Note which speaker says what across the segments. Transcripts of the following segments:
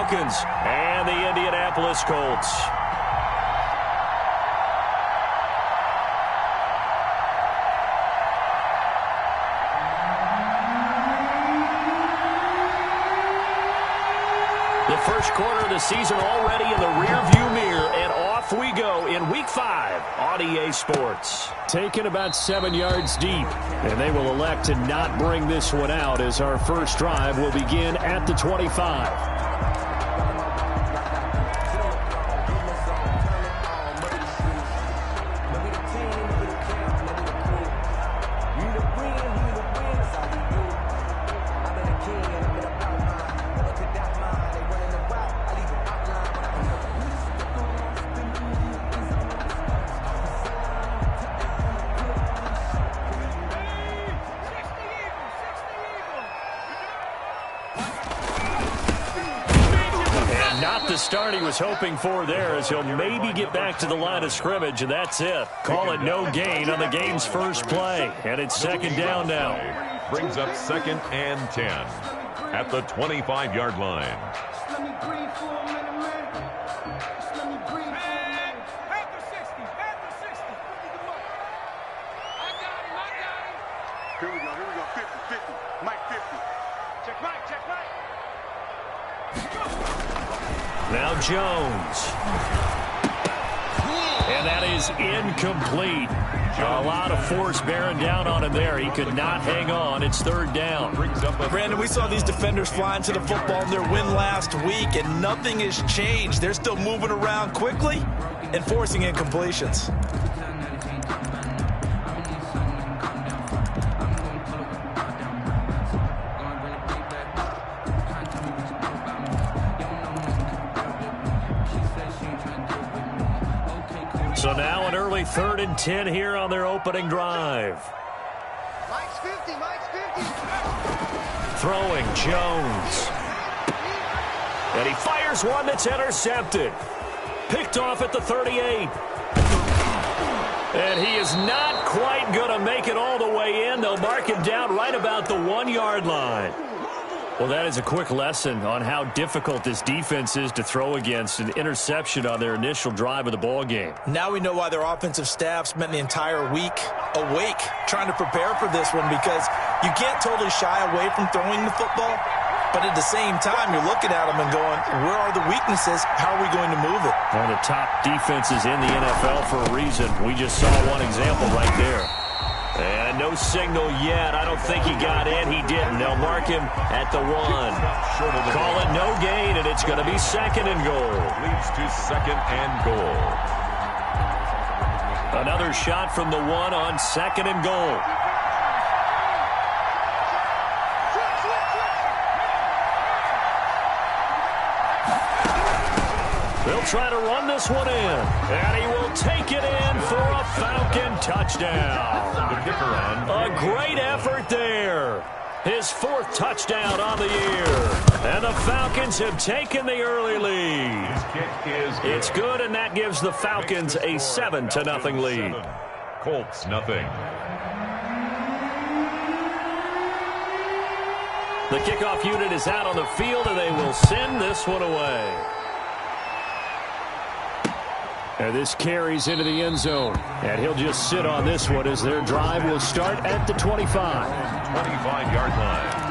Speaker 1: Falcons and the Indianapolis Colts. The first quarter of the season already in the rearview mirror, and off we go in Week 5 on EA Sports. Taken about 7 yards deep, and they will elect to not bring this one out as our first drive will begin at the 25. Start he was hoping for there as he'll maybe get back to the line of scrimmage, and that's it. Call it no gain on the game's first play, and it's second down now.
Speaker 2: Brings up 2nd and 10 at the 25-yard line.
Speaker 3: Here we go, 50, Mike 50. Check Mike.
Speaker 1: Now Jones. And that is incomplete. A lot of force bearing down on him there. He could not hang on. It's third down.
Speaker 4: Brandon, we saw these defenders flying to the football in their win last week, and nothing has changed. They're still moving around quickly and forcing incompletions.
Speaker 1: So now an early 3rd and 10 here on their opening drive.
Speaker 3: Mike's 50.
Speaker 1: Throwing Jones. And he fires one that's intercepted. Picked off at the 38. And he is not quite going to make it all the way in. They'll mark him down right about the 1-yard line. Well, that is a quick lesson on how difficult this defense is to throw against. An interception on their initial drive of the ball game.
Speaker 4: Now we know why their offensive staff spent the entire week awake trying to prepare for this one, because you can't totally shy away from throwing the football, but at the same time you're looking at them and going, where are the weaknesses? How are we going to move it?
Speaker 1: One of the top defenses in the NFL for a reason. We just saw one example right there. And no signal yet. I don't think he got in. He didn't. They'll mark him at the 1. Call it no gain, and it's going to be 2nd and goal.
Speaker 2: Leads to 2nd and goal.
Speaker 1: Another shot from the 1 on 2nd and goal. They'll try to run this one in, and he will take it in for a Falcon touchdown. A great effort there. His 4th touchdown on the year. And the Falcons have taken the early lead. It's good, and that gives the Falcons a 7-0 lead.
Speaker 2: Colts nothing.
Speaker 1: The kickoff unit is out on the field, and they will send this one away. And this carries into the end zone. And he'll just sit on this one as their drive will start at the 25.
Speaker 2: 25-yard line.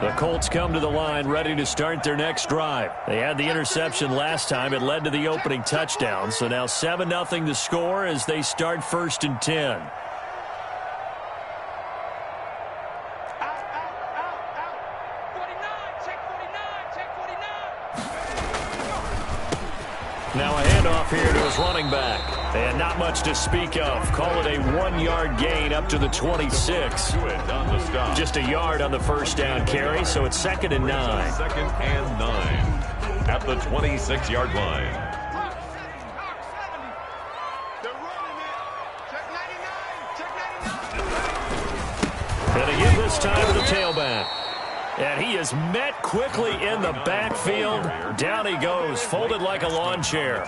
Speaker 1: The Colts come to the line ready to start their next drive. They had the interception last time. It led to the opening touchdown. So now 7-0 to score as they start 1st and 10. Now a handoff here to his running back. And not much to speak of. Call it a 1-yard gain up to the 26. Just a yard on the first down carry, so it's 2nd and 9.
Speaker 2: 2nd and 9 at the 26-yard line.
Speaker 1: And again this time to the tailback. And he is met quickly in the backfield. Down he goes, folded like a lawn chair.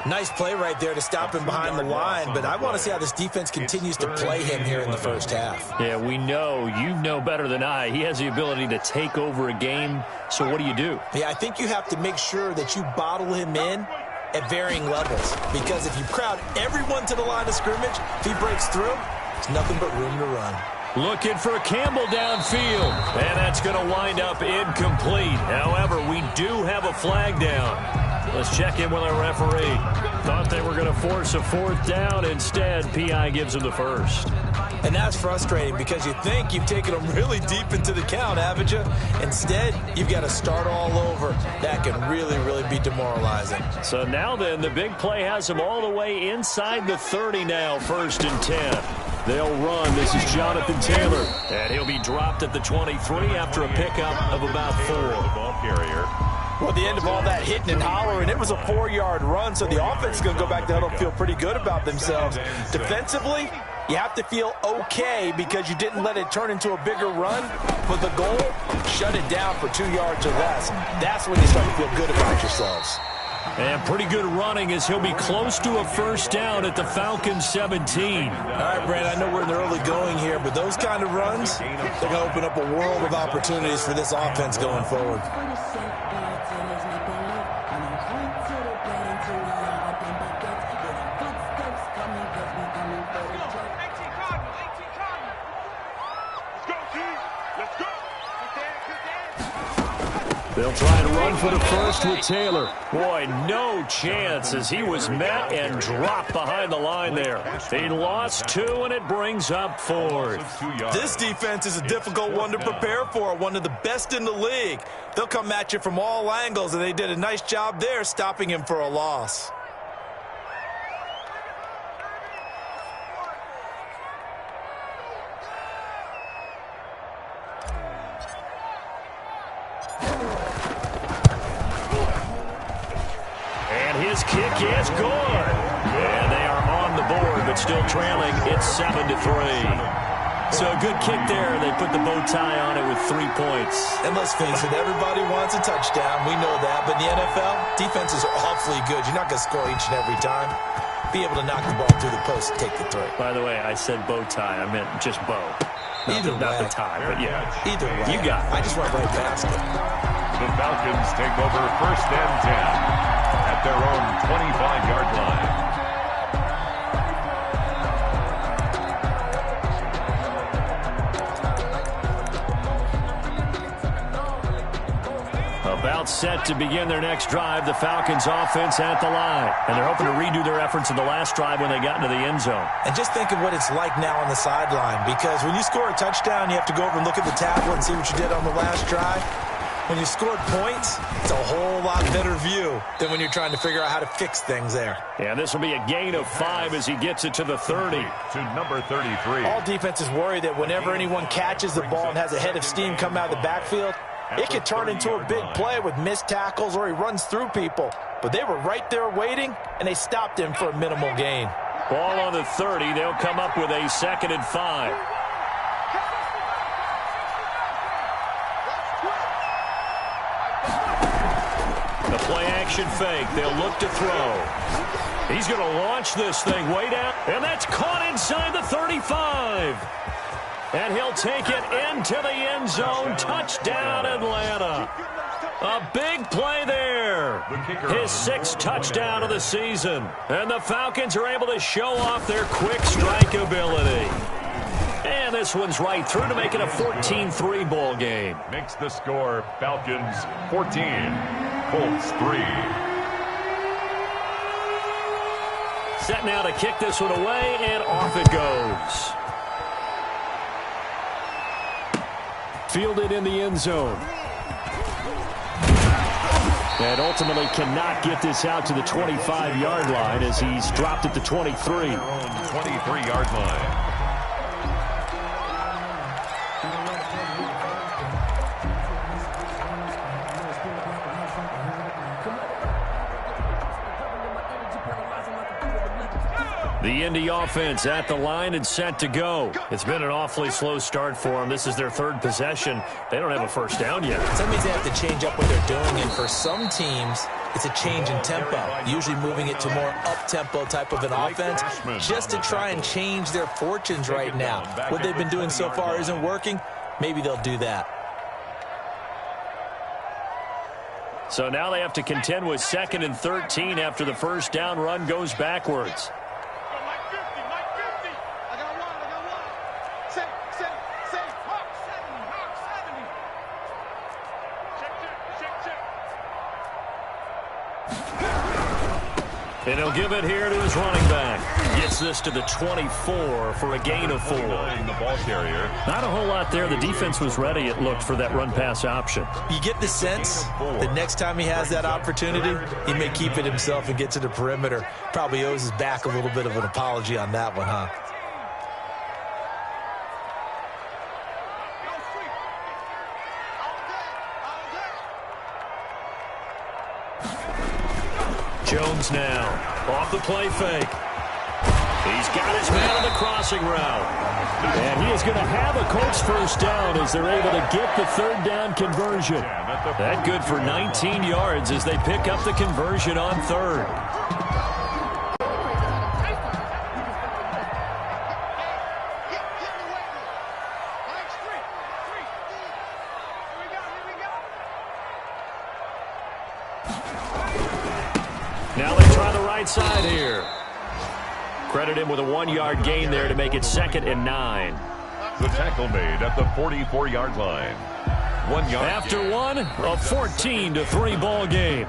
Speaker 4: Nice play right there to stop him behind the line, but I want to see how this defense continues to play him here in the first half.
Speaker 1: Yeah, we know, you know better than I, he has the ability to take over a game, so what do you do?
Speaker 4: Yeah, I think you have to make sure that you bottle him in at varying levels, because if you crowd everyone to the line of scrimmage, if he breaks through, there's nothing but room to run.
Speaker 1: Looking for Campbell downfield, and that's going to wind up incomplete. However, we do have a flag down. Let's check in with our referee. Thought they were going to force a fourth down. Instead, PI gives them the first.
Speaker 4: And that's frustrating because you think you've taken them really deep into the count, haven't you? Instead, you've got to start all over. That can really, really be demoralizing.
Speaker 1: So now then, the big play has them all the way inside the 30 now, 1st and 10. They'll run. This is Jonathan Taylor. And he'll be dropped at the 23 after a pickup of about 4.
Speaker 2: The ball carrier.
Speaker 4: Well, at the end of all that hitting and hollering, it was a 4-yard run, so the offense is going to go back to huddle, feel pretty good about themselves. Defensively, you have to feel okay because you didn't let it turn into a bigger run. But the goal, shut it down for 2 yards or less. That's when you start to feel good about yourselves.
Speaker 1: And pretty good running as he'll be close to a first down at the Falcons 17.
Speaker 4: All right, Brand, I know we're in the early going here, but those kind of runs, they're going to open up a world of opportunities for this offense going forward.
Speaker 1: They'll try to run for the first with Taylor. Boy, no chance as he was met and dropped behind the line there. He lost 2, and it brings up 4th.
Speaker 4: This defense is a difficult one to prepare for, one of the best in the league. They'll come at you from all angles, and they did a nice job there stopping him for a loss.
Speaker 1: His kick is good. And they are on the board, but still trailing. It's 7-3. So a good kick there. They put the bow tie on it with 3 points.
Speaker 4: And let's face it, everybody wants a touchdown. We know that. But in the NFL, defenses are awfully good. You're not going to score each and every time. Be able to knock the ball through the post and take the throw.
Speaker 1: By the way, I said bow tie. I meant just bow. Not the tie, but yeah.
Speaker 4: Either way.
Speaker 1: You got it.
Speaker 4: I just went right past it.
Speaker 2: The Falcons take over 1st and 10. At their own 25-yard line.
Speaker 1: About set to begin their next drive, the Falcons offense at the line. And they're hoping to redo their efforts in the last drive when they got into the end zone.
Speaker 4: And just think of what it's like now on the sideline, because when you score a touchdown, you have to go over and look at the tablet and see what you did on the last drive. When you scored points, it's a whole lot better view than when you're trying to figure out how to fix things there.
Speaker 1: Yeah, this will be a gain of 5 as he gets it to the 30.
Speaker 2: To number 33.
Speaker 4: All defenses worry that whenever anyone catches the ball and has a head of steam come out of the backfield, it could turn into a big play with missed tackles or he runs through people. But they were right there waiting, and they stopped him for a minimal gain.
Speaker 1: Ball on the 30. They'll come up with a 2nd and 5. The play-action fake. They'll look to throw. He's going to launch this thing way down, and that's caught inside the 35. And he'll take it into the end zone. Touchdown, Atlanta. A big play there. His 6th touchdown of the season. And the Falcons are able to show off their quick strike ability. And this one's right through to make it a 14-3 ball game.
Speaker 2: Makes the score Falcons 14. Colts 3.
Speaker 1: Set now to kick this one away, and off it goes. Fielded in the end zone. And ultimately cannot get this out to the 25-yard line as he's dropped at the 23.
Speaker 2: 23-yard line.
Speaker 1: The Indy offense at the line and set to go. It's been an awfully slow start for them. This is their third possession. They don't have a first down yet.
Speaker 4: That means they have to change up what they're doing, and for some teams, it's a change in tempo, usually moving it to more up-tempo type of an offense just to try and change their fortunes right now. What they've been doing so far isn't working. Maybe they'll do that.
Speaker 1: So now they have to contend with 2nd and 13 after the first down run goes backwards. And he'll give it here to his running back. Gets this to the 24 for a gain of 4.
Speaker 2: The ball carrier.
Speaker 1: Not a whole lot there. The defense was ready, it looked, for that run-pass option.
Speaker 4: You get the sense that next time he has that opportunity, he may keep it himself and get to the perimeter. Probably owes his back a little bit of an apology on that one, huh? Jones now, off the play fake. He's got his man on the crossing route. And he is going to have a Colts first down as they're able to get the third down conversion. That good for 19 yards as they pick up the conversion on third. Now they try the right side here. Credit him with a 1-yard gain there to make it 2nd and 9.
Speaker 2: The tackle made at the 44-yard line. 1 yard.
Speaker 1: After one, a 14-3 ball game.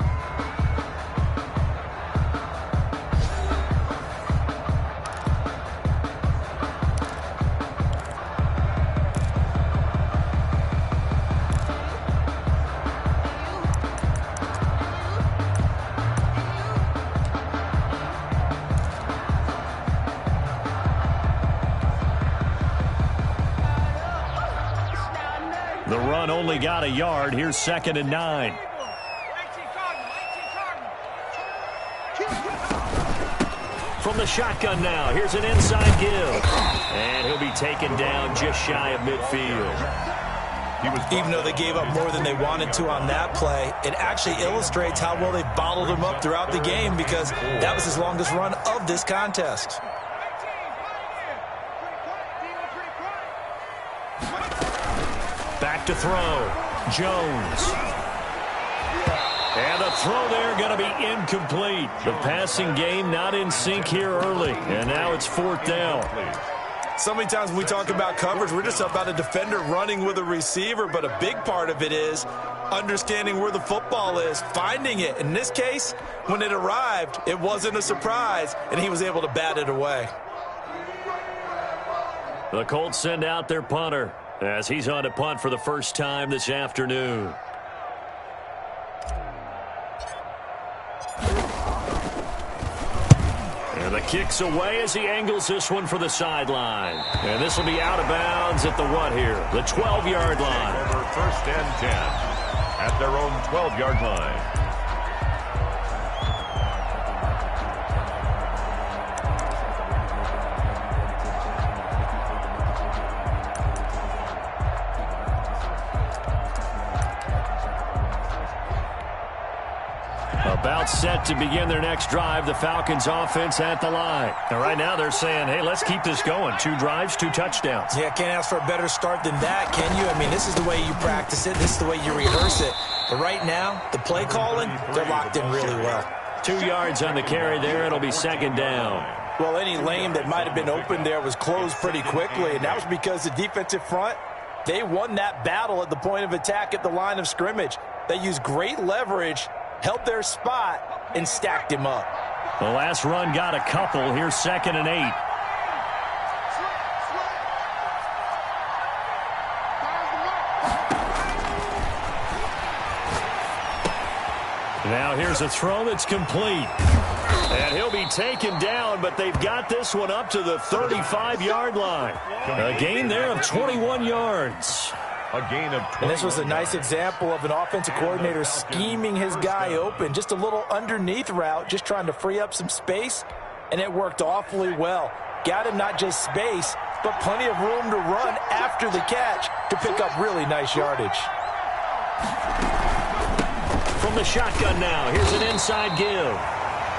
Speaker 1: The run only got a yard. Here's 2nd and 9. From the shotgun now, here's an inside give. And he'll be taken down just shy of midfield.
Speaker 4: Even though they gave up more than they wanted to on that play, it actually illustrates how well they bottled him up throughout the game because that was his longest run of this contest.
Speaker 1: Back to throw. Jones. And the throw there going to be incomplete. The passing game not in sync here early. And now it's 4th down.
Speaker 4: So many times when we talk about coverage, we're just about a defender running with a receiver, but a big part of it is understanding where the football is, finding it. In this case, when it arrived, it wasn't a surprise, and he was able to bat it away.
Speaker 1: The Colts send out their punter as he's on to punt for the first time this afternoon. And the kick's away as he angles this one for the sideline. And this will be out of bounds at the what here? The 12-yard line.
Speaker 2: Over 1st and 10 at their own 12-yard line.
Speaker 1: About set to begin their next drive, the Falcons offense at the line. And right now they're saying, hey, let's keep this going. 2 drives, 2 touchdowns.
Speaker 4: Yeah, can't ask for a better start than that, can you? I mean, this is the way you practice it. This is the way you rehearse it. But right now, the play calling, they're locked in really well.
Speaker 1: 2 yards on the carry there. It'll be 2nd down.
Speaker 4: Well, any lane that might have been open there was closed pretty quickly, and that was because the defensive front, they won that battle at the point of attack at the line of scrimmage. They used great leverage, held their spot, and stacked him up.
Speaker 1: The last run got a couple. Here's 2nd and 8. Now here's a throw that's complete. And he'll be taken down, but they've got this one up to the 35-yard line. A gain there of 21 yards.
Speaker 2: A gain of 20.
Speaker 4: And this was a nice example of an offensive coordinator scheming his guy open. Just a little underneath route, just trying to free up some space. and it worked awfully well. Got him not just space, but plenty of room to run after the catch to pick up really nice yardage.
Speaker 1: From the shotgun now, here's an inside give.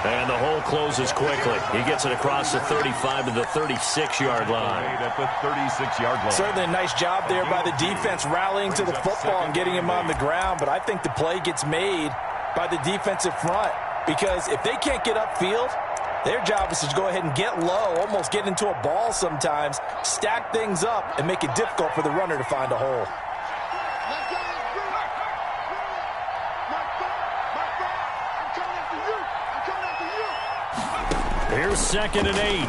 Speaker 1: And the hole closes quickly. He gets it across the 35 to the 36-yard line.
Speaker 2: At the 36-yard line.
Speaker 4: Certainly a nice job there by the defense rallying to the football and getting him on the ground, but I think the play gets made by the defensive front because if they can't get upfield, their job is to go ahead and get low, almost get into a ball sometimes, stack things up, and make it difficult for the runner to find a hole.
Speaker 1: Here's 2nd and 8.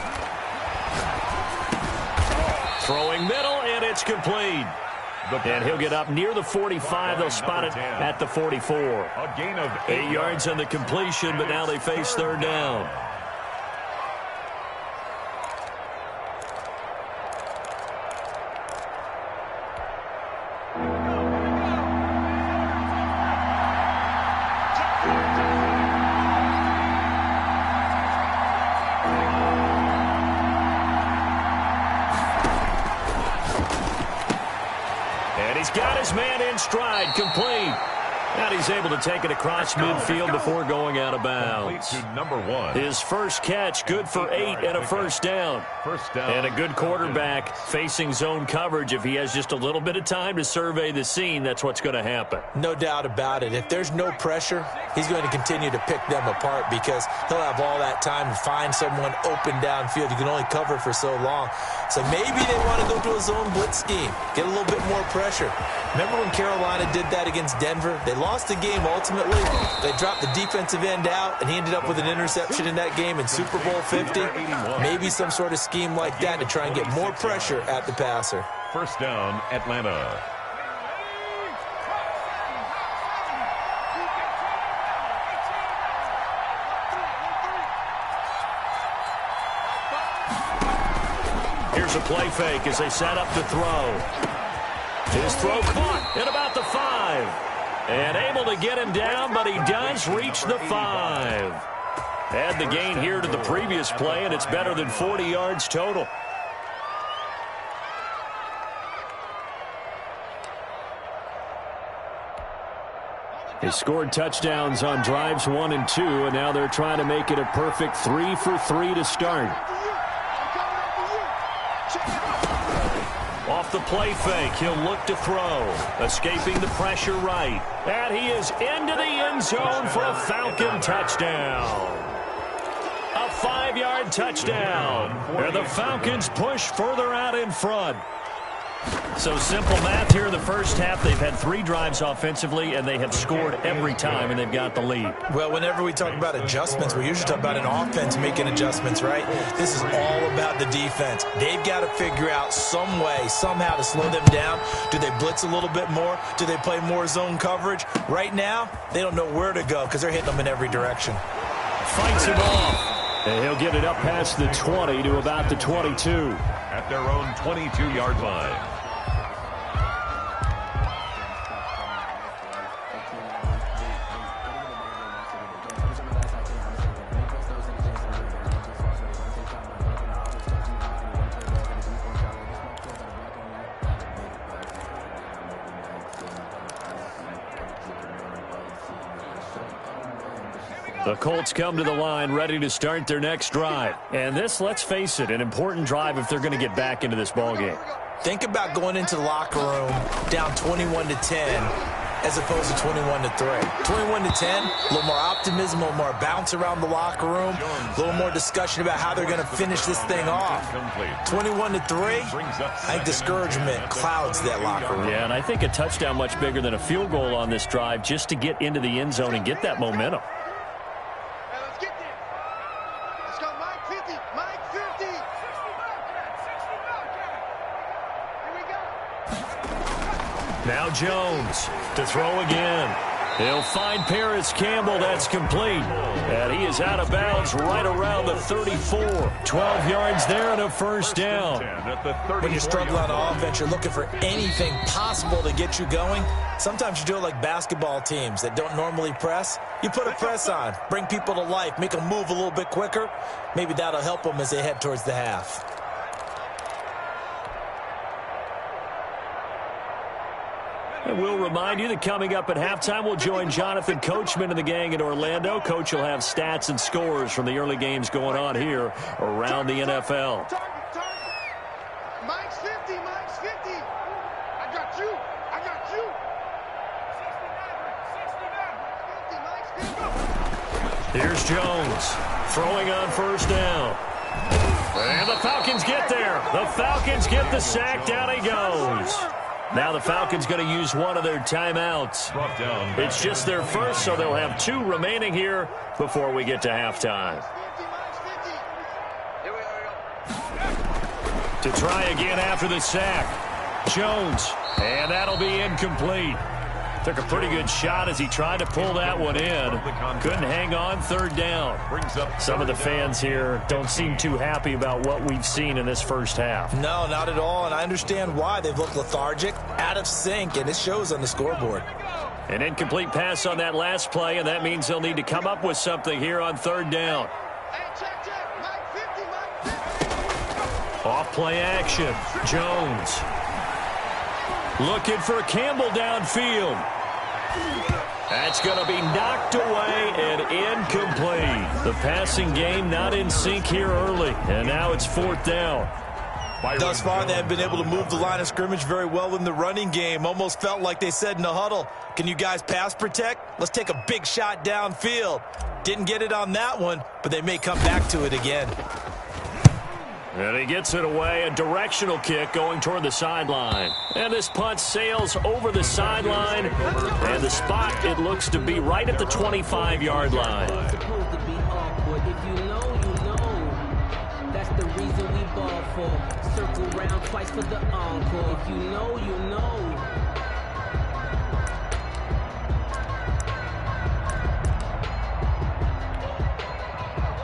Speaker 1: Throwing middle, and it's complete. And he'll get up near the 45. They'll spot it at the 44.
Speaker 2: A gain of
Speaker 1: 8 yards on the completion, but now they face 3rd down. Got his man in stride, complete. And he's able to take it across midfield before going out of bounds.
Speaker 2: To number 1.
Speaker 1: His first catch, good for 8 and a first down. And a good quarterback facing zone coverage. If he has just a little bit of time to survey the scene, that's what's going to happen.
Speaker 4: No doubt about it. If there's no pressure, he's going to continue to pick them apart because he'll have all that time to find someone open downfield. You can only cover for so long. So maybe they want to go to a zone blitz scheme, get a little bit more pressure. Remember when Carolina did that against Denver? They lost the game ultimately. They dropped the defensive end out, and he ended up with an interception in that game in Super Bowl 50. Maybe some sort of scheme like that to try and get more pressure at the passer.
Speaker 2: First down, Atlanta.
Speaker 1: Here's a play fake as they set up to throw. His throw caught at about the 5. And able to get him down, but he does reach the 5. Add the gain here to the previous play, and it's better than 40 yards total. They scored touchdowns on drives 1 and 2, and now they're trying to make it a perfect 3 for 3 to start. Off the play fake, he'll look to throw. Escaping the pressure right. And he is into the end zone for a Falcon touchdown. A 5-yard touchdown. And the Falcons push further out in front. So simple math here in the first half. They've had 3 drives offensively, and they have scored every time, and they've got the lead.
Speaker 4: Well, whenever we talk about adjustments, we usually talk about an offense making adjustments, right? This is all about the defense. They've got to figure out some way, somehow to slow them down. Do they blitz a little bit more? Do they play more zone coverage? Right now, they don't know where to go because they're hitting them in every direction.
Speaker 1: Fights him off. And he'll get it up past the 20 to about the 22.
Speaker 2: At their own 22-yard line.
Speaker 1: The Colts come to the line ready to start their next drive. And this, let's face it, an important drive if they're going to get back into this ballgame.
Speaker 4: Think about going into the locker room down 21-10 as opposed to 21-3. 21-10, a little more optimism, a little more bounce around the locker room, a little more discussion about how they're going to finish this thing off. 21-3, I think discouragement clouds that locker room.
Speaker 1: Yeah, and I think a touchdown much bigger than a field goal on this drive just to get into the end zone and get that momentum. Now Jones to throw again. He'll find Paris Campbell. That's complete. And he is out of bounds right around the 34. 12 yards there and a first down.
Speaker 4: When you struggle on offense, you're looking for anything possible to get you going. Sometimes you do it like basketball teams that don't normally press. You put a press on, bring people to life, make them move a little bit quicker. Maybe that'll help them as they head towards the half.
Speaker 1: And we'll remind you that coming up at halftime, we'll join Jonathan Coachman and the gang in Orlando. Coach will have stats and scores from the early games going on here around the NFL.
Speaker 3: Mike's 50, Mike's 50. I got you. I got you. 69, 69. 50, Mike's 50.
Speaker 1: Here's Jones throwing on first down. And the Falcons get there. The Falcons get the sack. Down he goes. Now the Falcons going to use one of their timeouts. It's just their first, so they'll have 2 remaining here before we get to halftime. To try again after the sack. Jones, and that'll be incomplete. Took a pretty good shot as he tried to pull that one in. Couldn't hang on, third down. Some of the fans here don't seem too happy about what we've seen in this first half.
Speaker 4: No, not at all, and I understand why. They've looked lethargic, out of sync, and it shows on the scoreboard.
Speaker 1: An incomplete pass on that last play, and that means they'll need to come up with something here on third down. Off play action. Jones. Looking for Campbell downfield. That's going to be knocked away and incomplete. The passing game not in sync here early, and now it's fourth down.
Speaker 4: Thus far, they have been able to move the line of scrimmage very well in the running game. Almost felt like they said in the huddle, can you guys pass protect? Let's take a big shot downfield. Didn't get it on that one, but they may come back to it again.
Speaker 1: And he gets it away, a directional kick going toward the sideline. And this punt sails over the sideline, and the spot, it looks to be right at the 25-yard line.
Speaker 5: It's supposed to be awkward. If you know, you know. That's the reason we ball for. Circle round twice for the encore. If you know, you know.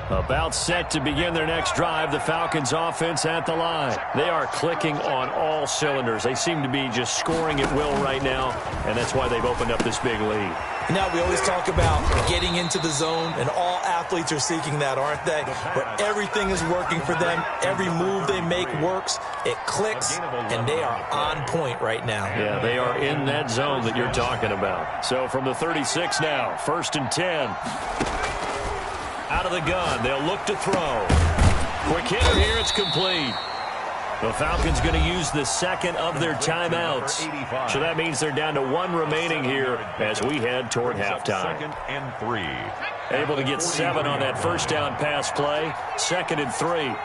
Speaker 1: About set to begin their next drive, the Falcons offense at the line. They are clicking on all cylinders. They seem to be just scoring at will right now, and that's why they've opened up this big lead.
Speaker 4: Now, we always talk about getting into the zone, and all athletes are seeking that, aren't they? Where everything is working for them. Every move they make works. It clicks, and they are on point right now.
Speaker 1: Yeah, they are in that zone that you're talking about. So from the 36 now, 1st and 10. Out of the gun, they'll look to throw. Quick hitter here, it's complete. The Falcons going to use the second of their timeouts. So that means they're down to 1 remaining here as we head toward halftime.
Speaker 2: 2nd and 3.
Speaker 1: Able to get 7 on that first down pass play. 2nd and 3.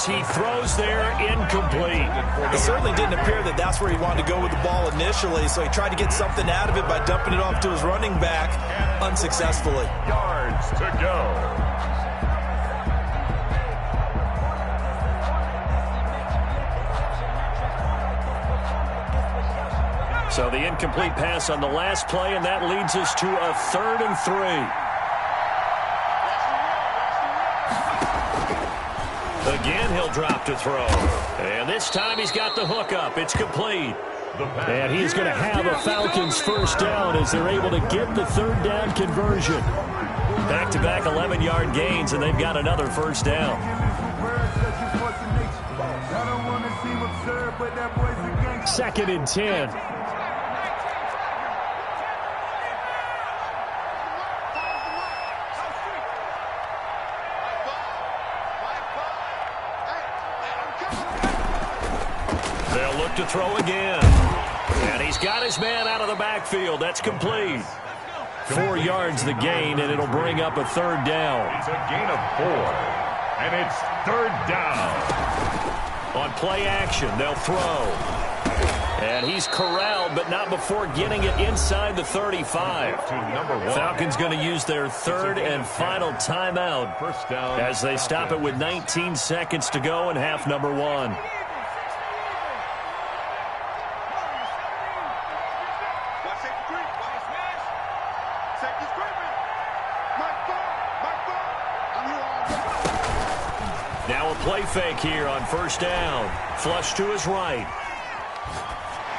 Speaker 1: He throws there, incomplete.
Speaker 4: It certainly didn't appear that that's where he wanted to go with the ball initially, so he tried to get something out of it by dumping it off to his running back unsuccessfully.
Speaker 2: Yards to go.
Speaker 1: So the incomplete pass on the last play, and that leads us to a 3rd and 3. Again, he'll drop to throw. And this time he's got the hook up. It's complete. And he's going to have a Falcons first down as they're able to get the 3rd down conversion. Back-to-back 11-yard gains, and they've got another first down. 2nd and 10. To throw again. And he's got his man out of the backfield. That's complete. 4 yards the gain, and it'll bring up a 3rd down.
Speaker 2: It's a gain of 4, and it's 3rd down.
Speaker 1: On play action, they'll throw. And he's corralled, but not before getting it inside the 35.
Speaker 2: To number 1.
Speaker 1: Falcons going to use their third and final timeout
Speaker 2: First down,
Speaker 1: as they stop it with 19 seconds to go in half number 1. Now a play fake here on first down. Flush to his right.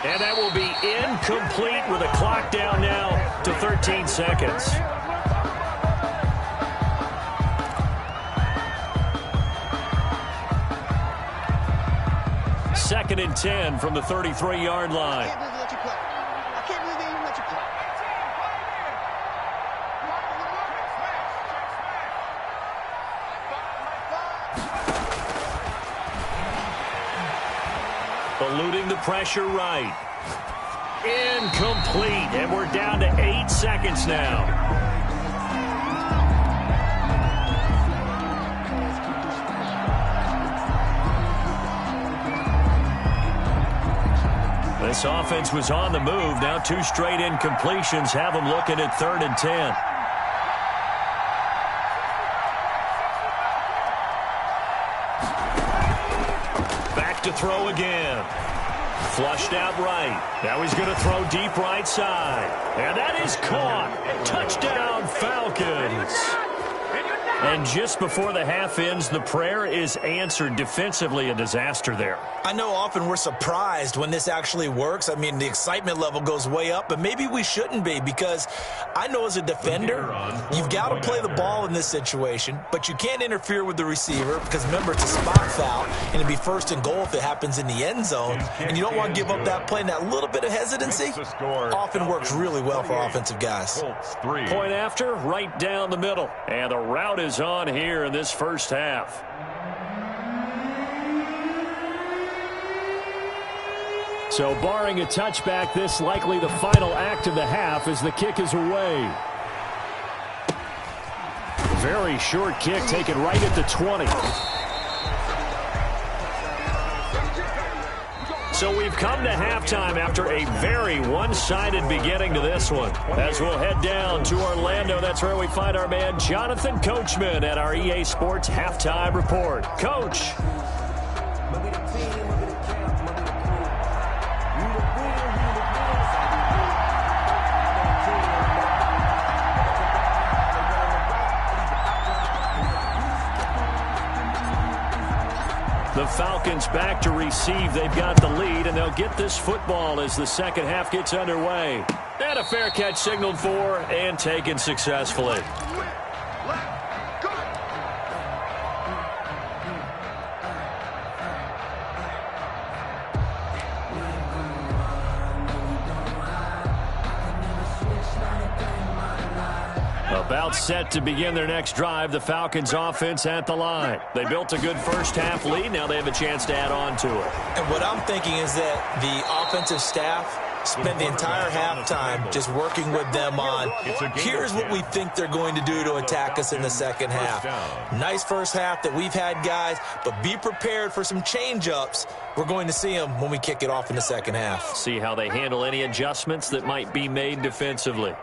Speaker 1: And that will be incomplete with a clock down now to 13 seconds. Second and 10 from the 33-yard line. Eluding the pressure right. Incomplete, and we're down to 8 seconds now. This offense was on the move. Now 2 straight incompletions have them looking at 3rd and 10. Back to throw again. Flushed out right. Now he's going to throw deep right side. And that is caught. Touchdown, Falcons. And just before the half ends, the prayer is answered. Defensively, a disaster there.
Speaker 4: I know often we're surprised when this actually works. I mean, the excitement level goes way up, but maybe we shouldn't be, because I know as a defender, you've got to play the ball in this situation, but you can't interfere with the receiver because, remember, it's a spot foul, and it'd be 1st and goal if it happens in the end zone, and you don't want to give up that play, and that little bit of hesitancy often works really well for offensive guys.
Speaker 1: Point after, right down the middle, and the route is on here in this first half. So barring a touchback, this likely the final act of the half as the kick is away. Very short kick taken right at the 20. So we've come to halftime after a very one-sided beginning to this one. As we'll head down to Orlando, that's where we find our man Jonathan Coachman at our EA Sports Halftime Report. Coach. The Falcons back to receive. They've got the lead, and they'll get this football as the second half gets underway. And a fair catch signaled for and taken successfully. About set to begin their next drive, the Falcons offense at the line. They built a good first half lead. Now they have a chance to add on to it.
Speaker 4: And what I'm thinking is that the offensive staff spent the entire halftime just working with them on, here's what we think they're going to do to attack us in the second half. Nice first half that we've had, guys, but be prepared for some change-ups. We're going to see them when we kick it off in the second half.
Speaker 1: See how they handle any adjustments that might be made defensively.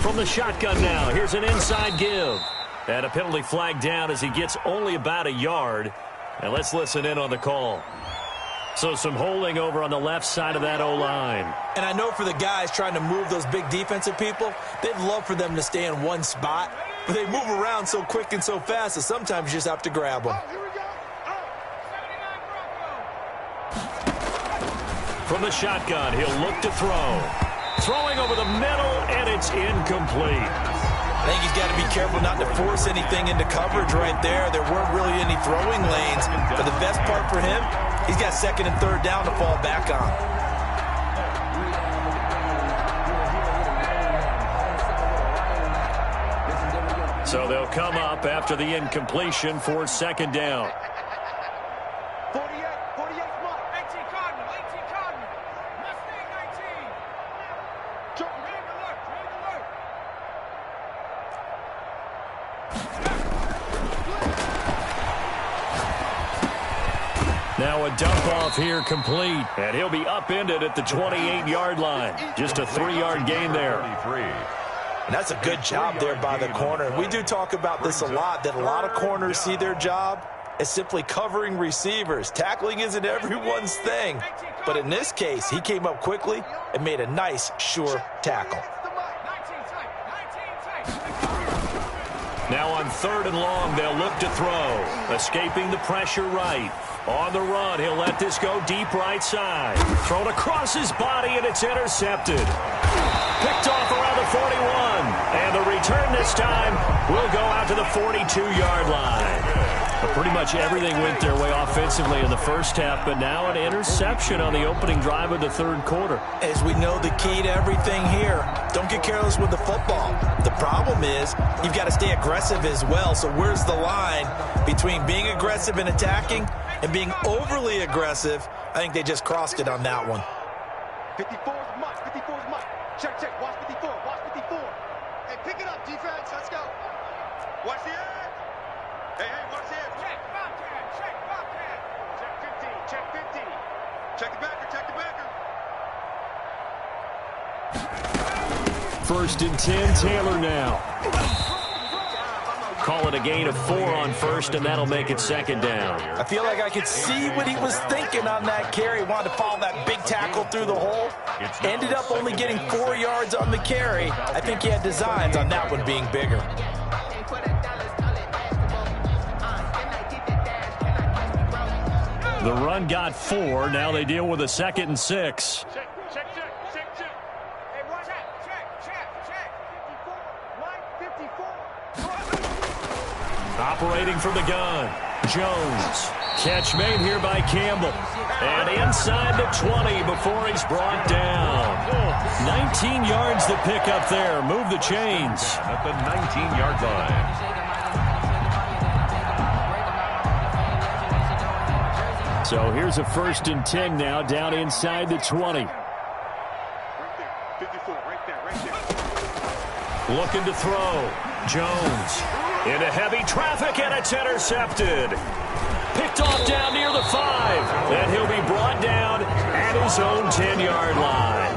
Speaker 1: From the shotgun now, here's an inside give. And a penalty flag down as he gets only about a yard. And let's listen in on the call. So some holding over on the left side of that O-line.
Speaker 4: And I know for the guys trying to move those big defensive people, they'd love for them to stay in one spot. But they move around so quick and so fast that sometimes you just have to grab them.
Speaker 1: From the shotgun, he'll look to throw. Throwing over the middle, and it's incomplete.
Speaker 4: I think he's got to be careful not to force anything into coverage right there. There weren't really any throwing lanes. But the best part for him, he's got 2nd and 3rd down to fall back on.
Speaker 1: So they'll come up after the incompletion for 2nd down. Now a dump-off here complete. And he'll be upended at the 28-yard line. Just a 3-yard gain there.
Speaker 4: And that's a good job there by the corner. We do talk about this a lot, that a lot of corners see their job as simply covering receivers. Tackling isn't everyone's thing. But in this case, he came up quickly and made a nice, sure tackle.
Speaker 1: Now on 3rd and long, they'll look to throw. Escaping the pressure right. On the run, he'll let this go deep right side. Thrown across his body, and it's intercepted. Picked off around the 41. And the return this time will go out to the 42-yard line. But pretty much everything went their way offensively in the first half, but now an interception on the opening drive of the 3rd quarter.
Speaker 4: As we know, the key to everything here, don't get careless with the football. The problem is you've got to stay aggressive as well. So where's the line between being aggressive and attacking and being overly aggressive? I think they just crossed it on that one.
Speaker 3: 54 is much. 54 is much. Check, check. Watch 54. Watch 54. Hey, pick it up, defense. Let's go. Watch the edge. Hey, watch the edge. Check, Bobcat. Check, Bobcat. Check 15. Check 15. Check the backer. Check the backer.
Speaker 1: 1st and 10, Taylor now. Call it a gain of 4 on 1st, and that'll make it 2nd down.
Speaker 4: I feel like I could see what he was thinking on that carry. Wanted to follow that big tackle through the hole. Ended up only getting 4 yards on the carry. I think he had designs on that one being bigger.
Speaker 1: The run got 4. Now they deal with a 2nd and 6.
Speaker 3: Check. Hey, watch. Check. 54. 54.
Speaker 1: Operating from the gun. Jones. Catch made here by Campbell. And inside the 20 before he's brought down. 19 yards to pick up there. Move the chains.
Speaker 2: At the 19-yard line.
Speaker 1: So here's a 1st and 10 now down inside the 20.
Speaker 3: Right there. 54. Right there.
Speaker 1: Looking to throw. Jones into heavy traffic, and it's intercepted. Picked off down near the 5. And he'll be brought down at his own 10-yard line.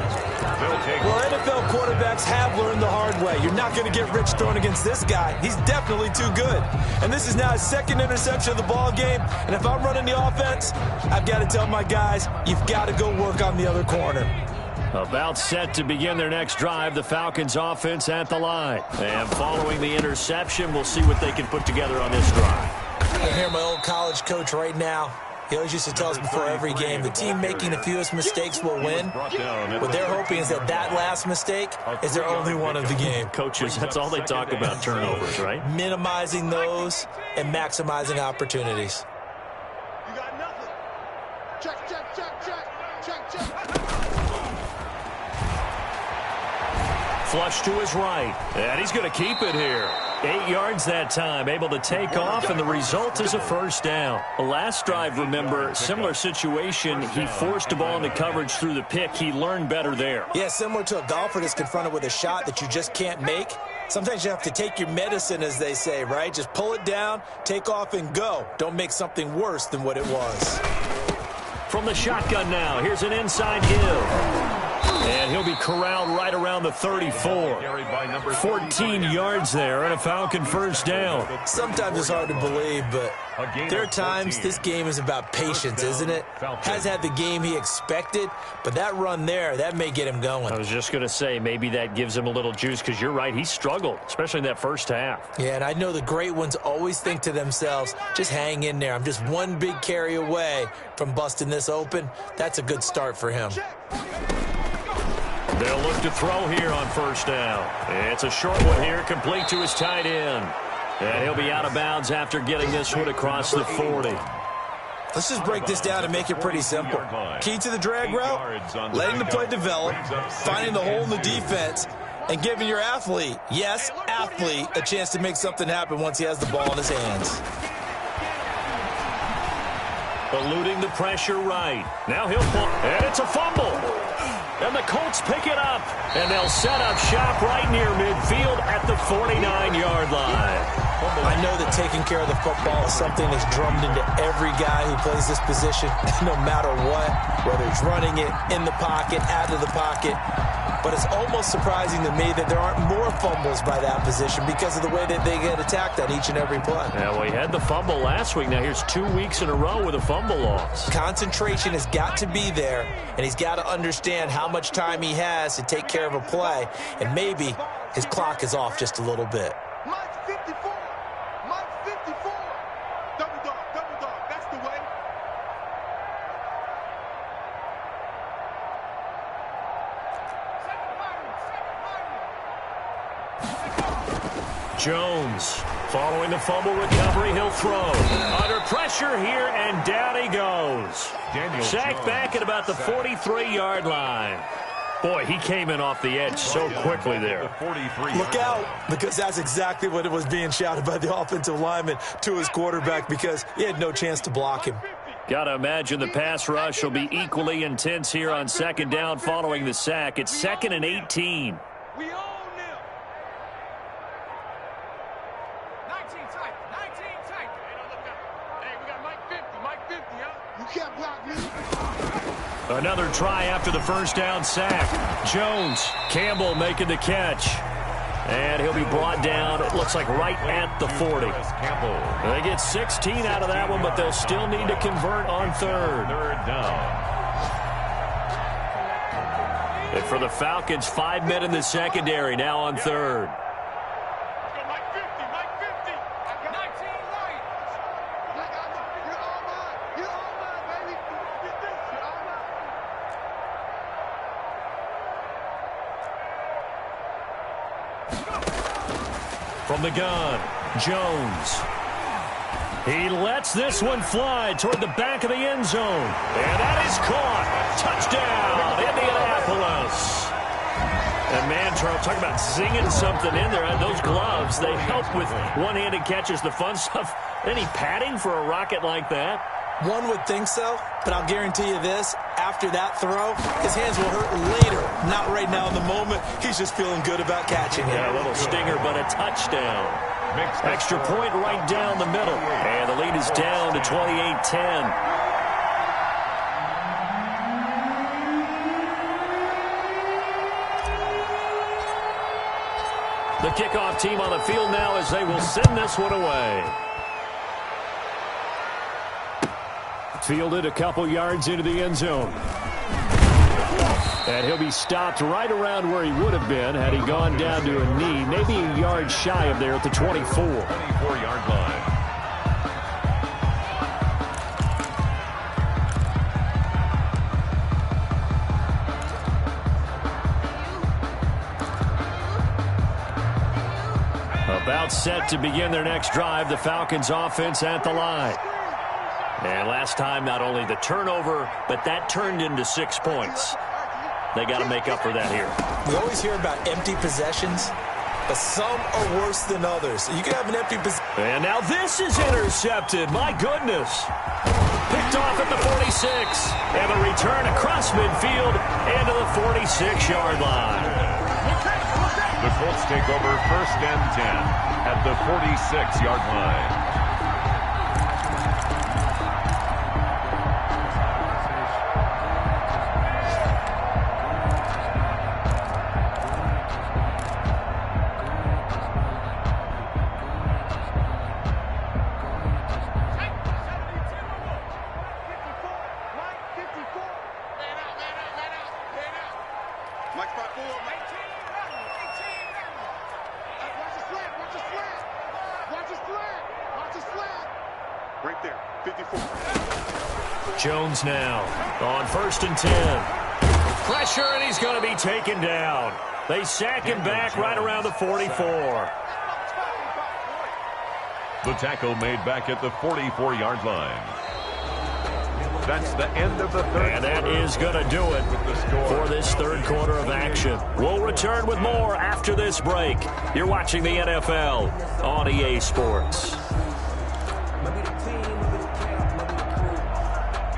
Speaker 4: Well, NFL quarterbacks have learned the hard way. You're not going to get rich throwing against this guy. He's definitely too good. And this is now his 2nd interception of the ball game. And if I'm running the offense, I've got to tell my guys, you've got to go work on the other corner.
Speaker 1: About set to begin their next drive, the Falcons offense at the line. And following the interception, we'll see what they can put together on this drive.
Speaker 4: I hear my old college coach right now. He always used to tell us before every game, the team making the fewest mistakes will win. What they're hoping is that last mistake is their only one of the game.
Speaker 1: Coaches, that's all they talk about, turnovers, right?
Speaker 4: Minimizing those and maximizing opportunities.
Speaker 3: You got nothing. Check.
Speaker 1: Flush to his right, and he's going to keep it here. 8 yards that time, able to take off, and the result is a 1st down. The last drive, remember, similar situation. He forced the ball into coverage through the pick. He learned better there.
Speaker 4: Yeah, similar to a golfer that's confronted with a shot that you just can't make. Sometimes you have to take your medicine, as they say, right? Just pull it down, take off, and go. Don't make something worse than what it was.
Speaker 1: From the shotgun now, here's an inside give. And he'll be corralled right around the 34. 14 yards there and a Falcon 1st down.
Speaker 4: Sometimes it's hard to believe, but there are times this game is about patience, isn't it? Has had the game he expected, but that run there, that may get him going.
Speaker 1: I was just going to say, maybe that gives him a little juice, because you're right, he struggled, especially in that first half.
Speaker 4: Yeah, and I know the great ones always think to themselves, just hang in there. I'm just one big carry away from busting this open. That's a good start for him.
Speaker 1: They'll look to throw here on 1st down. It's a short one here, complete to his tight end. And he'll be out of bounds after getting this one across the 40.
Speaker 4: Let's just break this down and make it pretty simple. Key to the drag route, letting the play develop, finding the hole in the defense, and giving your athlete, yes, athlete, a chance to make something happen once he has the ball in his hands.
Speaker 1: Eluding the pressure right. Now he'll pull, and it's a fumble. And the Colts pick it up, and they'll set up shop right near midfield at the 49-yard line.
Speaker 4: I know that taking care of the football is something that's drummed into every guy who plays this position, no matter what, whether he's running it, in the pocket, out of the pocket. But it's almost surprising to me that there aren't more fumbles by that position because of the way that they get attacked on each and every play.
Speaker 1: Yeah, well, he had the fumble last week. Now here's 2 weeks in a row with a fumble loss.
Speaker 4: Concentration has got to be there, and he's got to understand how much time he has to take care of a play, and maybe his clock is off just a little bit.
Speaker 3: Mike 54. Mike 54. Double dog, that's the way.
Speaker 1: Jones following the fumble recovery. He'll throw. Under pressure here, and down he goes. Sacked back at about the 43-yard line. Boy, he came in off the edge so quickly there.
Speaker 4: Look out, because that's exactly what it was being shouted by the offensive lineman to his quarterback because he had no chance to block him.
Speaker 1: Got to imagine the pass rush will be equally intense here on second down following the sack. It's 2nd and 18.
Speaker 3: We own them. 19 tight. Hey, don't look up. Hey, we got Mike 50, huh? You can't block me.
Speaker 1: Another try after the first down sack. Jones, Campbell making the catch. And he'll be brought down, it looks like right at the 40. They get 16 out of that one, but they'll still need to convert on third.
Speaker 2: Third down.
Speaker 1: And for the Falcons, 5 men in the secondary now on third.
Speaker 3: Mike 50. I got 19 right. You're all mine, baby. Get this. You're all mine.
Speaker 1: From the gun, Jones. He lets this one fly toward the back of the end zone. And that is caught. Touchdown, Indianapolis. And man, Charles, talk about zinging something in there. Those gloves, they help with one-handed catches, the fun stuff. Any padding for a rocket like that?
Speaker 4: One would think so, but I'll guarantee you this. After that throw, his hands will hurt later, not right now in the moment. He's just feeling good about catching it.
Speaker 1: Yeah, a little stinger, but a touchdown. Extra point right down the middle. And the lead is down to 28-10. The kickoff team on the field now as they will send this one away. Fielded a couple yards into the end zone. And he'll be stopped right around where he would have been had he gone down to a knee, maybe a yard shy of there at the 24.
Speaker 2: 24-yard line.
Speaker 1: About set to begin their next drive, the Falcons offense at the line. And last time, not only the turnover, but that turned into 6 points. They got to make up for that here.
Speaker 4: We always hear about empty possessions, but some are worse than others. You can have an empty possession.
Speaker 1: And now this is intercepted. My goodness. Picked off at the 46. And a return across midfield and to the 46-yard line.
Speaker 2: The Colts take over 1st and 10 at the 46-yard line.
Speaker 1: Jones now on 1st and 10. Pressure, and he's going to be taken down. They sack him back right around the 44.
Speaker 2: The tackle made back at the 44-yard line. That's the end of the third.
Speaker 1: And that is going to do it for this third quarter of action. We'll return with more after this break. You're watching the NFL on EA Sports.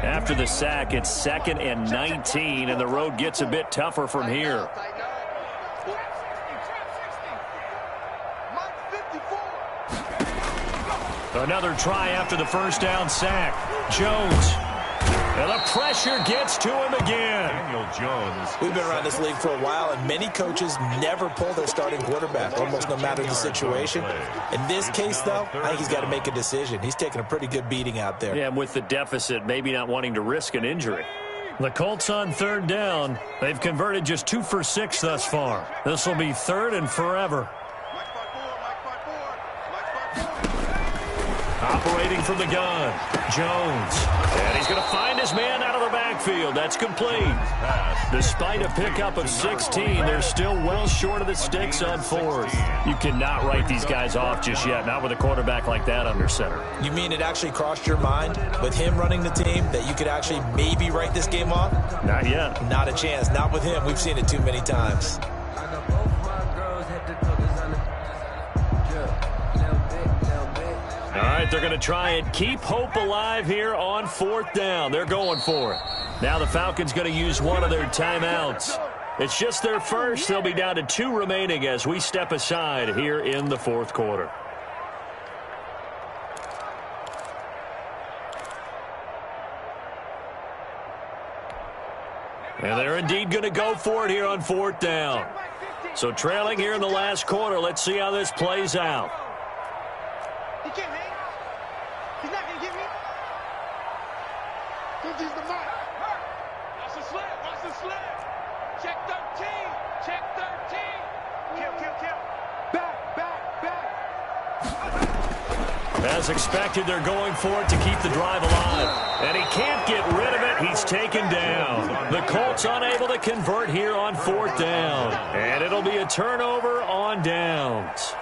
Speaker 1: After the sack, it's 2nd and 19, and the road gets a bit tougher from here. Another try after the first down sack. Jones. And the pressure gets to him again.
Speaker 2: Daniel Jones.
Speaker 4: We've been around this league for a while, and many coaches never pull their starting quarterback, almost no matter the situation. In this case, though, I think he's got to make a decision. He's taking a pretty good beating out there.
Speaker 1: Yeah, and with the deficit, maybe not wanting to risk an injury. The Colts on third down. They've converted just 2 for 6 thus far. This will be third and forever. Operating from the gun, Jones. And he's going to find his man out of the backfield. That's complete. Despite a pickup of 16, they're still well short of the sticks on fourth. You cannot write these guys off just yet, not with a quarterback like that under center.
Speaker 4: You mean it actually crossed your mind with him running the team that you could actually maybe write this game off?
Speaker 1: Not yet.
Speaker 4: Not a chance. Not with him. We've seen it too many times.
Speaker 1: All right, they're going to try and keep hope alive here on fourth down. They're going for it. Now the Falcons going to use one of their timeouts. It's just their first. They'll be down to 2 remaining as we step aside here in the fourth quarter. And they're indeed going to go for it here on fourth down. So trailing here in the last quarter, let's see how this plays out.
Speaker 3: He can't hang. He's not going to get me. Don't use the mark. Watch the slip. Watch the slip. Check 13. Check 13. Kill. Back.
Speaker 1: As expected, they're going for it to keep the drive alive. And he can't get rid of it. He's taken down. The Colts unable to convert here on fourth down. And it'll be a turnover on downs.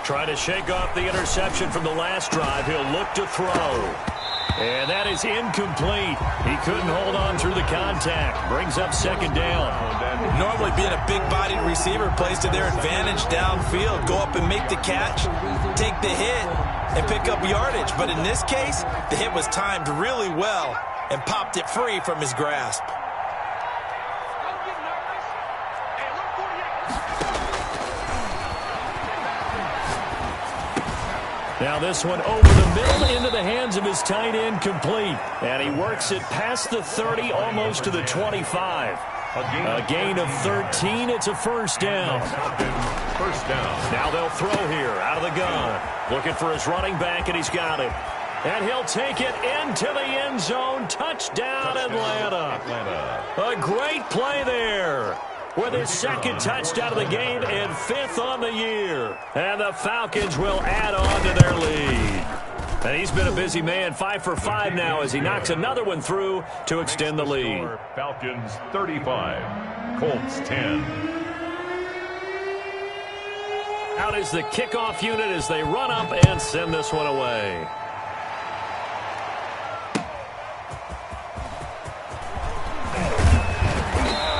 Speaker 1: Try to shake off the interception from the last drive. He'll look to throw. And that is incomplete. He couldn't hold on through the contact. Brings up second down.
Speaker 4: Normally being a big-bodied receiver plays to their advantage downfield. Go up and make the catch, take the hit, and pick up yardage. But in this case, the hit was timed really well and popped it free from his grasp.
Speaker 1: Now this one over the middle into the hands of his tight end, complete. And he works it past the 30, almost to the 25. A gain of 13. It's a first down.
Speaker 2: First down.
Speaker 1: Now they'll throw here out of the gun. Looking for his running back, and he's got it. And he'll take it into the end zone. Touchdown, Atlanta. A great play there, with his second touchdown of the game and 5th on the year. And the Falcons will add on to their lead. And he's been a busy man, 5 for 5 now as he knocks another one through to extend the lead.
Speaker 2: Falcons 35, Colts 10.
Speaker 1: Out is the kickoff unit as they run up and send this one away.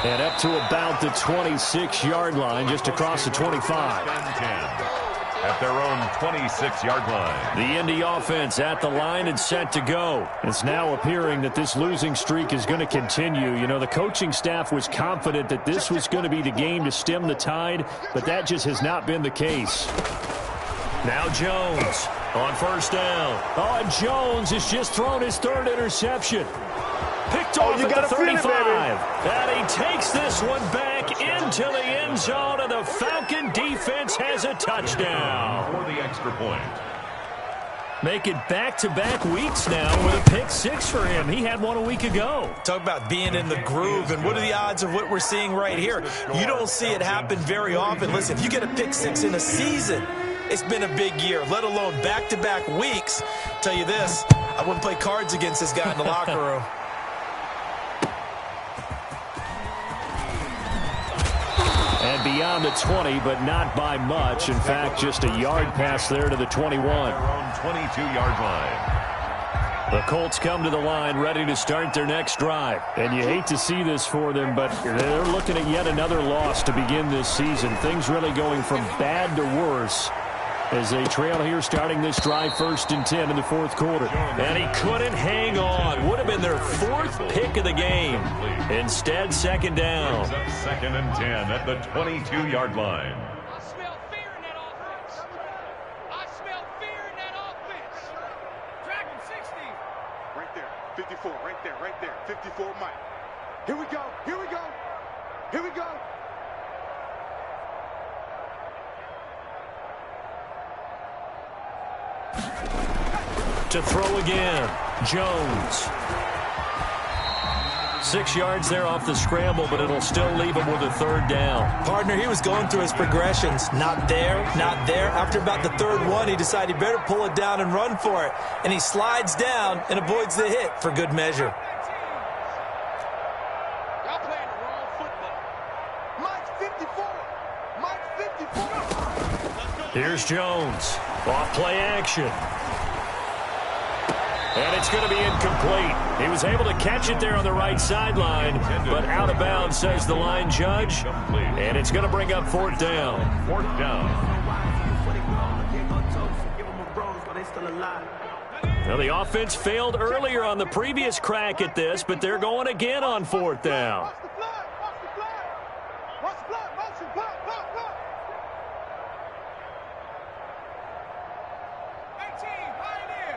Speaker 1: And up to about the 26-yard line, just across the 25.
Speaker 2: At their own 26-yard line.
Speaker 1: The Indy offense at the line and set to go. It's now appearing that this losing streak is going to continue. You know, the coaching staff was confident that this was going to be the game to stem the tide, but that just has not been the case. Now Jones on first down. Oh, and Jones has just thrown his 3rd interception. Picked off at the 35. And he takes this one back into the end zone, and the Falcon defense has a touchdown.
Speaker 2: For the extra point.
Speaker 4: Make it back-to-back weeks now with a pick 6 for him. He had one a week ago. Talk about being in the groove, and what are the odds of what we're seeing right here? You don't see it happen very often. Listen, if you get a pick 6 in a season, it's been a big year, let alone back-to-back weeks. Tell you this, I wouldn't play cards against this guy in the locker room.
Speaker 1: And beyond the 20, but not by much. In fact, just a yard pass there to the 21.
Speaker 2: Their own 22-yard line.
Speaker 1: The Colts come to the line ready to start their next drive. And you hate to see this for them, but they're looking at yet another loss to begin this season. Things really going from bad to worse as they trail here starting this drive 1st and 10 in the 4th quarter. And he couldn't hang on. Would have been their 4th pick of the game. Instead, 2nd down.
Speaker 2: 2nd and 10 at the 22-yard line.
Speaker 3: I smell fear in that offense. I smell fear in that offense. Dragon 60. Right there. 54. Right there. Right there. 54 Mike. Here we go. Here we go. Here we go.
Speaker 1: To throw again, Jones. 6 yards there off the scramble, but it'll still leave him with a 3rd down.
Speaker 4: Partner, he was going through his progressions. Not there, not there. After about the 3rd one, he decided he better pull it down and run for it. And he slides down and avoids the hit for good measure.
Speaker 3: Y'all playing the wrong football. Mike's 54. Mike's 54.
Speaker 1: Here's Jones. Off play action. And it's going to be incomplete. He was able to catch it there on the right sideline, but out of bounds, says the line judge. And it's going to bring up 4th down.
Speaker 2: 4th down.
Speaker 1: Now, the offense failed earlier on the previous crack at this, but they're going again on 4th down.
Speaker 3: Watch the flag. Watch the flag. Watch the flag. Motion. Block. Block. Block. 18. Pioneer.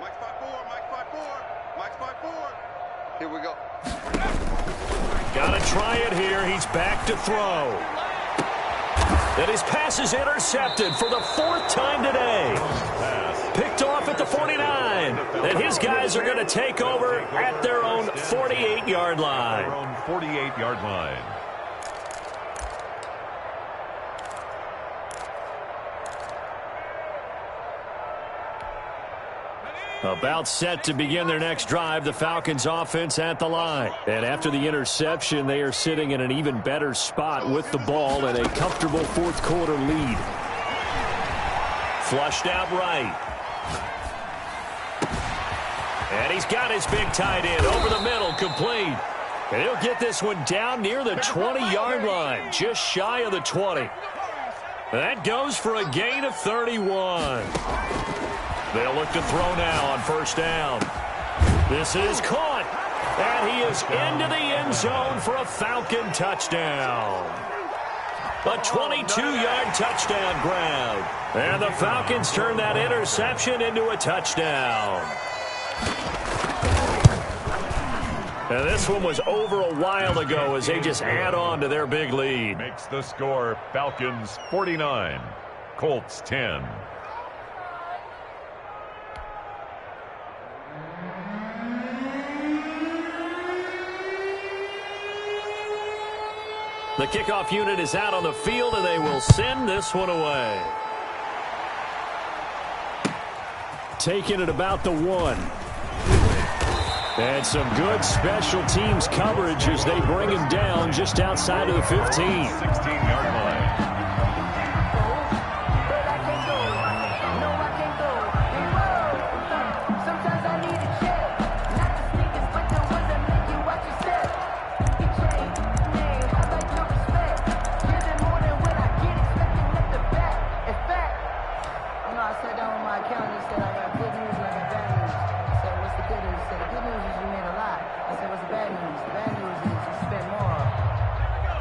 Speaker 3: Mike's 5-4. Mike's 5-4. Mike's 5-4. Here we go.
Speaker 1: Got to try it here. He's back to throw. And his pass is intercepted for the 4th time today. Picked off at the 49. And his guys are going to take over at their own 48-yard line.
Speaker 2: Their own 48-yard line.
Speaker 1: About set to begin their next drive, the Falcons offense at the line. And after the interception, they are sitting in an even better spot with the ball and a comfortable 4th quarter lead. Flushed out right. And he's got his big tight end over the middle, complete. And he'll get this one down near the 20-yard line, just shy of the 20. That goes for a gain of 31. They'll look to throw now on 1st down. This is caught. And he is into the end zone for a Falcon touchdown. A 22-yard touchdown grab. And the Falcons turn that interception into a touchdown. And this one was over a while ago as they just add on to their big lead.
Speaker 2: Makes the score Falcons 49, Colts 10.
Speaker 1: The kickoff unit is out on the field, and they will send this one away. Taking it about the 1. And some good special teams coverage as they bring him down just outside of the 15.
Speaker 2: 16-yard line.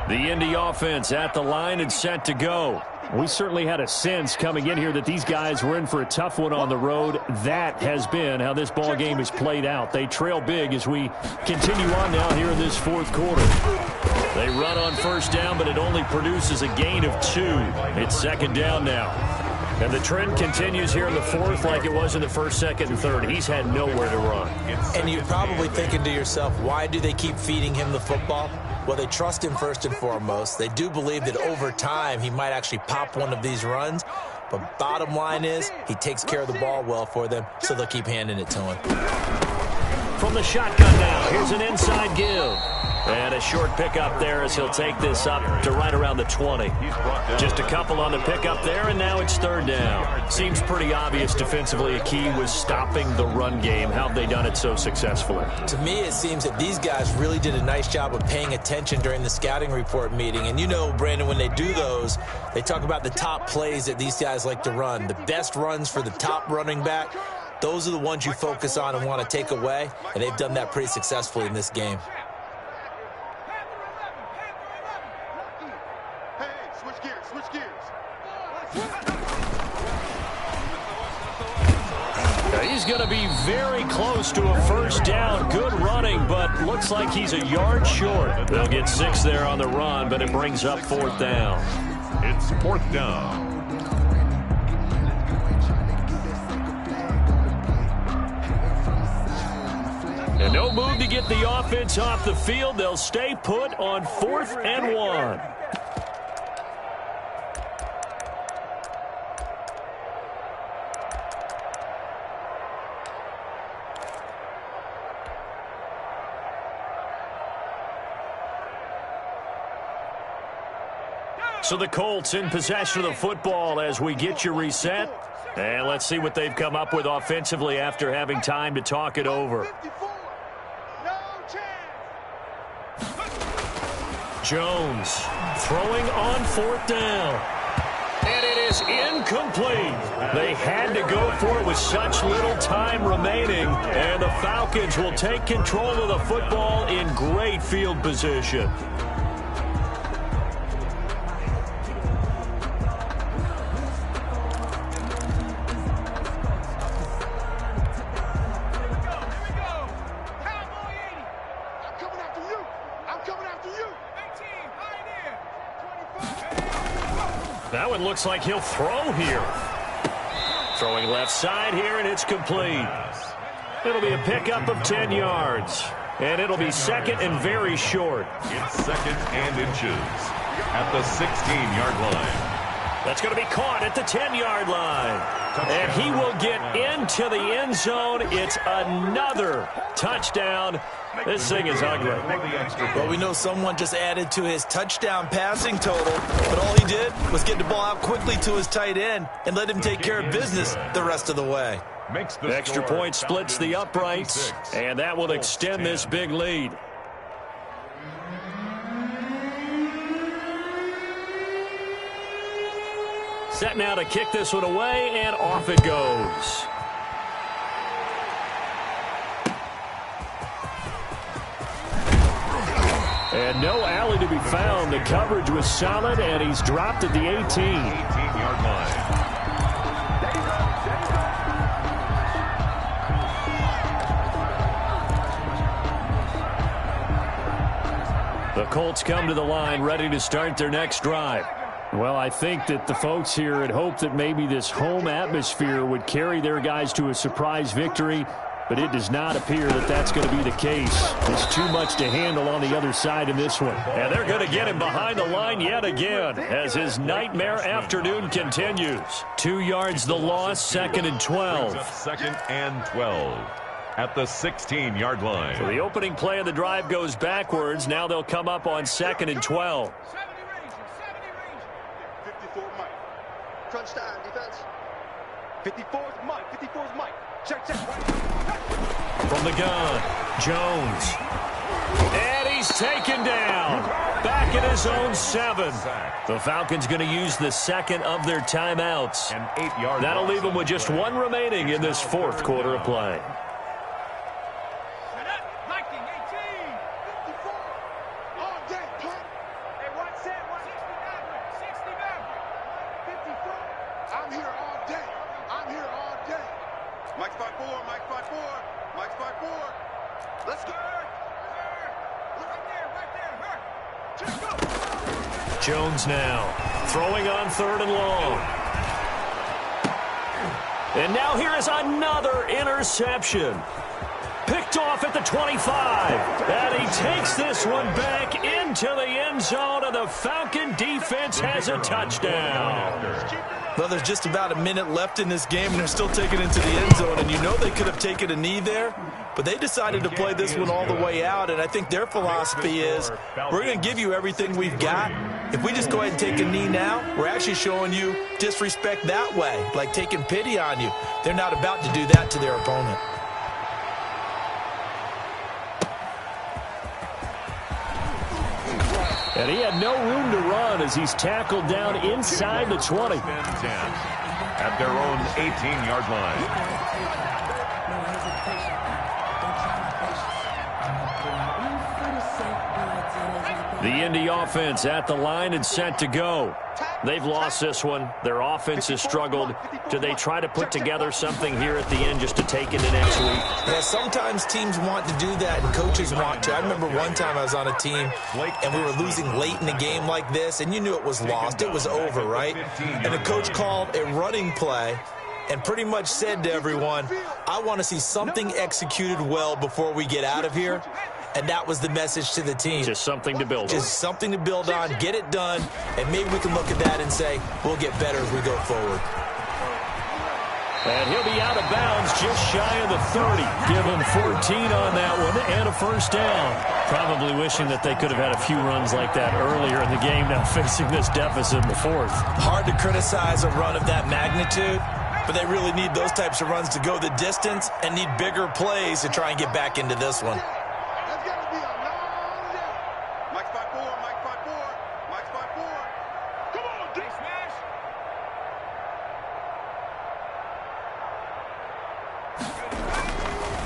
Speaker 1: The Indy offense at the line and set to go. We certainly had a sense coming in here that these guys were in for a tough one on the road. That has been how this ball game has played out. They trail big as we continue on now here in this 4th quarter. They run on 1st down, but it only produces a gain of 2. It's 2nd down now. And the trend continues here in the 4th like it was in the 1st, 2nd, and 3rd. He's had nowhere to run.
Speaker 4: And you're probably thinking to yourself, why do they keep feeding him the football? Well, they trust him first and foremost. They do believe that over time he might actually pop one of these runs. But bottom line is he takes care of the ball well for them, so they'll keep handing it to him.
Speaker 1: From the shotgun now, here's an inside give. And a short pickup there as he'll take this up to right around the 20. Just a couple on the pickup there, and now it's third down. Seems pretty obvious defensively a key was stopping the run game. How have they done it so successfully?
Speaker 4: To me, it seems that these guys really did a nice job of paying attention during the scouting report meeting. And you know, Brandon, when they do those, they talk about the top plays that these guys like to run. The best runs for the top running back, those are the ones you focus on and want to take away. And they've done that pretty successfully in this game.
Speaker 1: He's going to be very close to a first down. Good running, but looks like he's a yard short. They'll get 6 there on the run, but it brings up fourth down.
Speaker 2: It's fourth down.
Speaker 1: And no move to get the offense off the field. They'll stay put on 4th and 1. So the Colts in possession of the football as we get you reset. And let's see what they've come up with offensively after having time to talk it over. Jones throwing on 4th down. And it is incomplete. They had to go for it with such little time remaining. And the Falcons will take control of the football in great field position. That one looks like he'll throw here. Throwing left side here, and it's complete. It'll be a pickup of 10 yards. And it'll be second and very short.
Speaker 2: It's second and inches at the 16-yard line.
Speaker 1: That's going to be caught at the 10-yard line. And he will get into the end zone. It's another touchdown. This thing is ugly.
Speaker 4: Well, we know someone just added to his touchdown passing total, but all he did was get the ball out quickly to his tight end and let him take care of business the rest of the way.
Speaker 1: The extra point splits the uprights, and that will extend this big lead. Set now to kick this one away, and off it goes. And no alley to be found. The coverage was solid, and he's dropped at the
Speaker 2: 18-yard line.
Speaker 1: The Colts come to the line ready to start their next drive. Well, I think that the folks here had hoped that maybe this home atmosphere would carry their guys to a surprise victory, but it does not appear that that's going to be the case. There's too much to handle on the other side in this one. And they're going to get him behind the line yet again as his nightmare afternoon continues. 2 yards the loss, second and 12.
Speaker 2: Second and 12 at the 16-yard line.
Speaker 1: So the opening play of the drive goes backwards. Now they'll come up on second and 12.
Speaker 3: 54 Mike. Crunch time, defense. 54's Mike. 54's Mike. Check.
Speaker 1: From the gun, Jones. And he's taken down. Back in his own 7. The Falcons going to use the second of their timeouts.
Speaker 2: An 8-yard.
Speaker 1: That'll leave them with just 1 remaining in this fourth quarter of play.
Speaker 3: Mike's 5-4, Mike's 5-4, Mike's 5-4. Let's go. Right there.
Speaker 1: Jones now throwing on 3rd and long. And now here is another interception. Picked off at the 25. And he takes this one back into the end zone, and the Falcon defense has a touchdown.
Speaker 4: Well, there's just about a minute left in this game, and they're still taking it into the end zone. And you know they could have taken a knee there, but they decided to play this one all the way out. And I think their philosophy is, we're going to give you everything we've got. If we just go ahead and take a knee now, we're actually showing you disrespect that way, like taking pity on you. They're not about to do that to their opponent.
Speaker 1: And he had no room to run as he's tackled down inside the 20.
Speaker 2: 10 at their own 18-yard line.
Speaker 1: The Indy offense at the line and set to go. They've lost this one. Their offense has struggled. Do they try to put together something here at the end just to take into next week?
Speaker 4: Yeah, sometimes teams want to do that and coaches want to. I remember one time I was on a team and we were losing late in a game like this, and you knew it was lost. It was over, right? And the coach called a running play and pretty much said to everyone, I want to see something executed well before we get out of here. And that was the message to the team.
Speaker 1: Just something to build on.
Speaker 4: Just something to build on, get it done, and maybe we can look at that and say, we'll get better as we go forward.
Speaker 1: And he'll be out of bounds just shy of the 30. Give him 14 on that one and a first down. Probably wishing that they could have had a few runs like that earlier in the game, now facing this deficit in the fourth.
Speaker 4: Hard to criticize a run of that magnitude, but they really need those types of runs to go the distance and need bigger plays to try and get back into this one.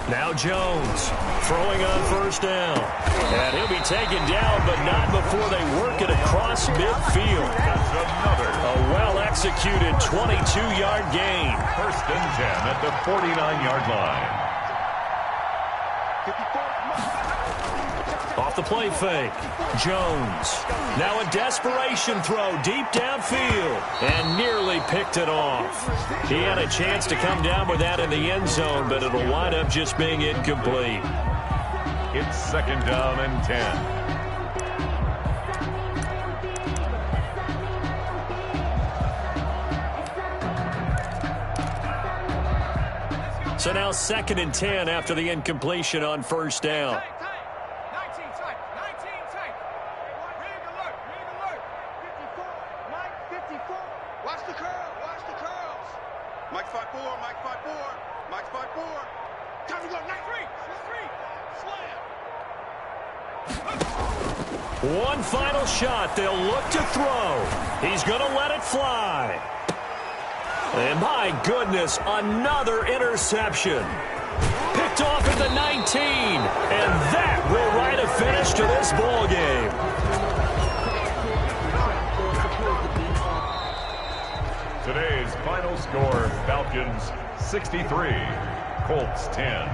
Speaker 1: Now Jones throwing on first down. And he'll be taken down, but not before they work it across midfield. A well-executed 22-yard gain.
Speaker 2: First and 10 at the 49-yard line.
Speaker 1: Off the play fake. Jones. Now a desperation throw deep downfield. And nearly picked it off. He had a chance to come down with that in the end zone, but it'll wind up just being incomplete.
Speaker 2: It's second down and 10.
Speaker 1: So now second and 10 after the incompletion on first down. One final shot. They'll look to throw. He's going to let it fly. And my goodness, another interception. Picked off at the 19. And that will write a finish to this ball game.
Speaker 2: Today's final score, Falcons 63, Colts 10.